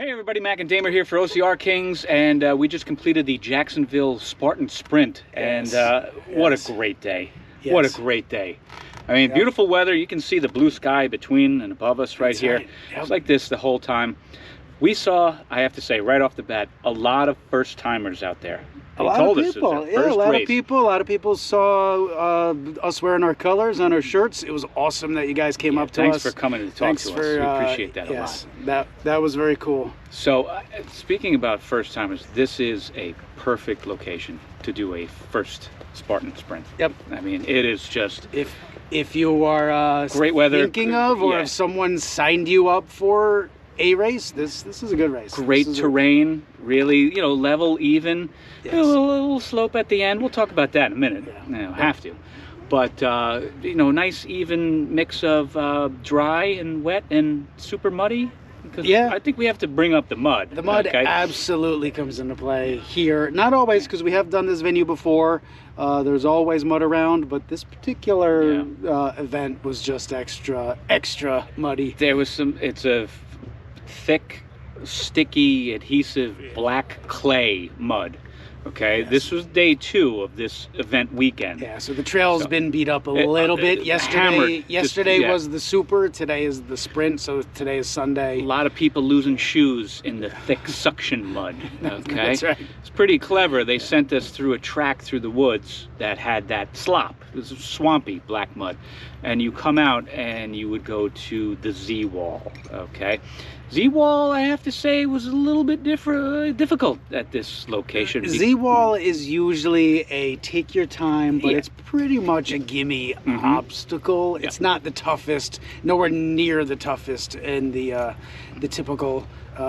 Hey everybody, Mac and Damer here for OCR Kings, and we just completed the Jacksonville Spartan Sprint, and what a great day. Yes. What a great day. I mean, beautiful weather. You can see the blue sky between and above us right here. Right. It's like this the whole time. We saw, I have to say, right off the bat, a lot of first-timers out there. A lot of people saw us wearing our colors on our shirts. It was awesome that you guys came up to us. Thanks for coming to talk to us. We appreciate that a lot. That was very cool. So, speaking about first-timers, this is a perfect location to do a first Spartan Sprint. Yep. I mean, it is just... If you are great weather, thinking of, or if someone signed you up for a race, this is a good race. Great terrain, really, level, even. Yes. A little slope at the end. We'll talk about that in a minute. Have to. But, nice even mix of dry and wet and super muddy. Because I think we have to bring up the mud. The mud absolutely comes into play here. Not always, because we have done this venue before. There's always mud around, but this particular event was just extra muddy. There was it's a thick, sticky, adhesive black clay mud. Okay, this was day 2 of this event weekend. Yeah, so the trail's been beat up a little bit. Yesterday was the super, today is the sprint, so today is Sunday. A lot of people losing shoes in the thick suction mud, okay? That's right. It's pretty clever. They sent us through a track through the woods that had that slop. It was swampy black mud. And you come out and you would go to the Z-Wall, okay? Z-Wall, I have to say, was a little bit difficult at this location. Z-Wall is usually a take your time, but it's pretty much a gimme obstacle. It's not the toughest, nowhere near the toughest in the typical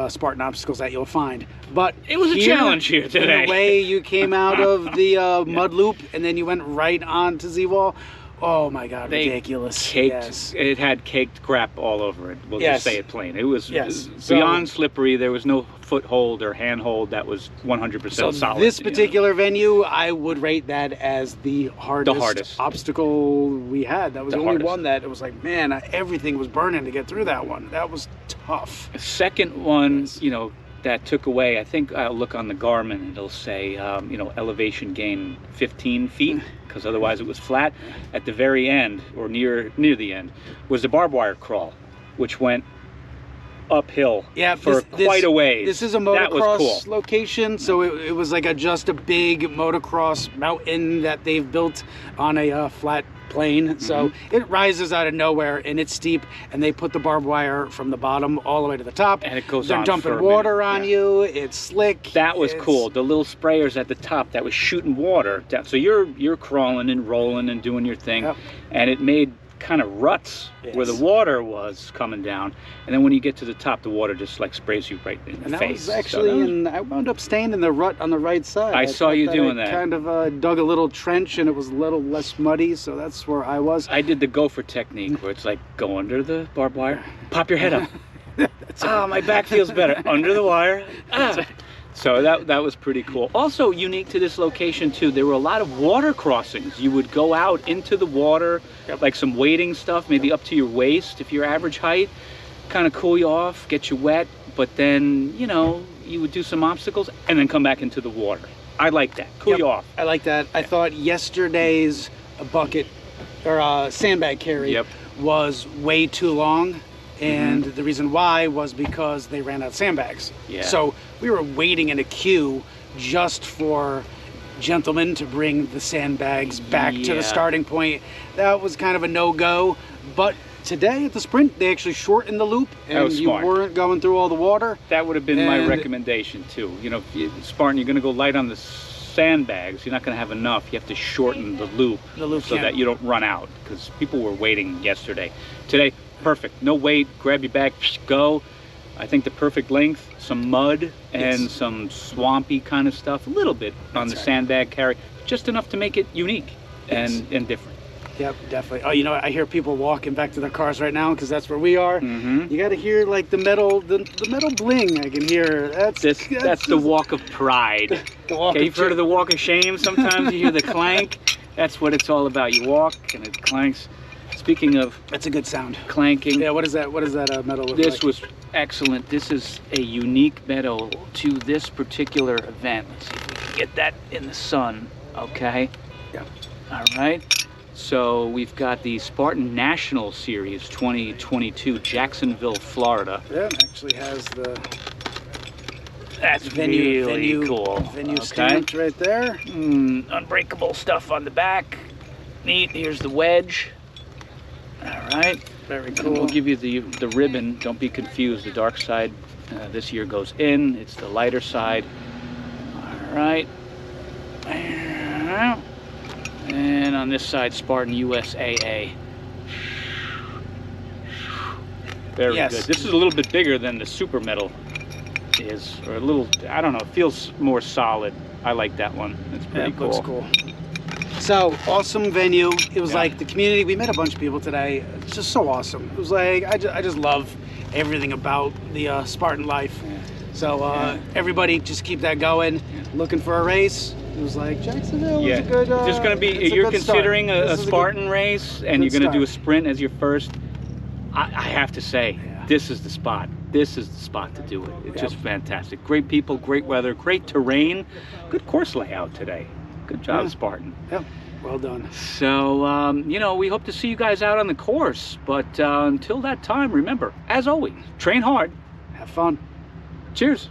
Spartan obstacles that you'll find. But it was a challenge here today. The way you came out of the mud loop and then you went right on to Z-Wall. Oh my God, ridiculous. It had caked crap all over it. We'll just say it plain. It was beyond slippery. There was no foothold or handhold that was 100% solid. This particular venue, I would rate that as the hardest obstacle we had. That was the only one that it was like, man, everything was burning to get through that one. That was tough. The second one, that took away, I think I'll look on the Garmin, it'll say, elevation gain 15 feet, because otherwise it was flat. At the very end, or near the end, was the barbed wire crawl, which went uphill for quite a ways. This is a motocross location, so it was like just a big motocross mountain that they've built on a flat plane. So it rises out of nowhere and it's steep, and they put the barbed wire from the bottom all the way to the top, and it goes They're dumping water on you. It's slick. That was cool. The little sprayers at the top that was shooting water down. So you're crawling and rolling and doing your thing, and it made kind of ruts where the water was coming down, and then when you get to the top, the water just like sprays you right in the face. Was actually I wound up staying in the rut on the right side. I saw you doing that. Kind of dug a little trench, and it was a little less muddy, so that's where I was. I did the gopher technique, where it's like go under the barbed wire, pop your head up. My back feels better under the wire. So that was pretty cool. Also unique to this location too, there were a lot of water crossings. You would go out into the water, like some wading stuff, maybe up to your waist if you're average height, kind of cool you off, get you wet, but then, you would do some obstacles and then come back into the water. I like that, cool you off. I like that. I thought yesterday's bucket or sandbag carry was way too long. And the reason why was because they ran out of sandbags. So we were waiting in a queue just for gentlemen to bring the sandbags back to the starting point. That was kind of a no-go. But today at the sprint, they actually shortened the loop, and you weren't going through all the water. That would have been my recommendation too. Spartan, you're going to go light on the sandbags. You're not going to have enough. You have to shorten the loop so that you don't run out, because people were waiting yesterday. Today, perfect. No wait, grab your bag, go. I think the perfect length, some mud and some swampy kind of stuff, a little bit on the sandbag carry, just enough to make it unique and different. Yep, definitely. Oh, I hear people walking back to their cars right now, because that's where we are. You got to hear like the metal bling. I can hear. That's the walk of pride. You've heard of the walk of shame? Sometimes you hear the clank. That's what it's all about. You walk and it clanks. speaking of That's a good sound. clanking. Yeah, what is that? What does that medal look This like? was excellent. This is a unique medal to this particular event. Let's see if we can get that in the sun. Okay. Yeah. All right. So we've got the Spartan National Series 2022, Jacksonville, Florida. Yeah, it actually has the That's really cool. Venue stamped right there. Unbreakable stuff on the back. Neat. Here's the wedge. All right. Very And cool. we'll give you the ribbon. Don't be confused. The dark side this year goes in. It's the lighter side. All right. And on this side, Spartan USAA. Very Yes. good. This is a little bit bigger than the super medal is, or a little, I don't know, it feels more solid. I like that one. It's pretty Yeah, cool. looks cool. So, awesome venue. It was Yeah. like the community. We met a bunch of people today. It's just so awesome. It was like, I just love everything about the Spartan life. Yeah. So, everybody just keep that going. Looking for a race. It was like, Jacksonville was a good... There's going to be, it's a you're good start. considering a This is Spartan race, and good you're going to do a start. sprint as your first. I have to say, Yeah. this is the spot. This is the spot to do it. It's Yep. just fantastic. Great people, great weather, great terrain, good course layout today. Good job, Yeah. Spartan. Yeah, well done. So, you know, we hope to see you guys out on the course. But until that time, remember, as always, train hard. Have fun. Cheers.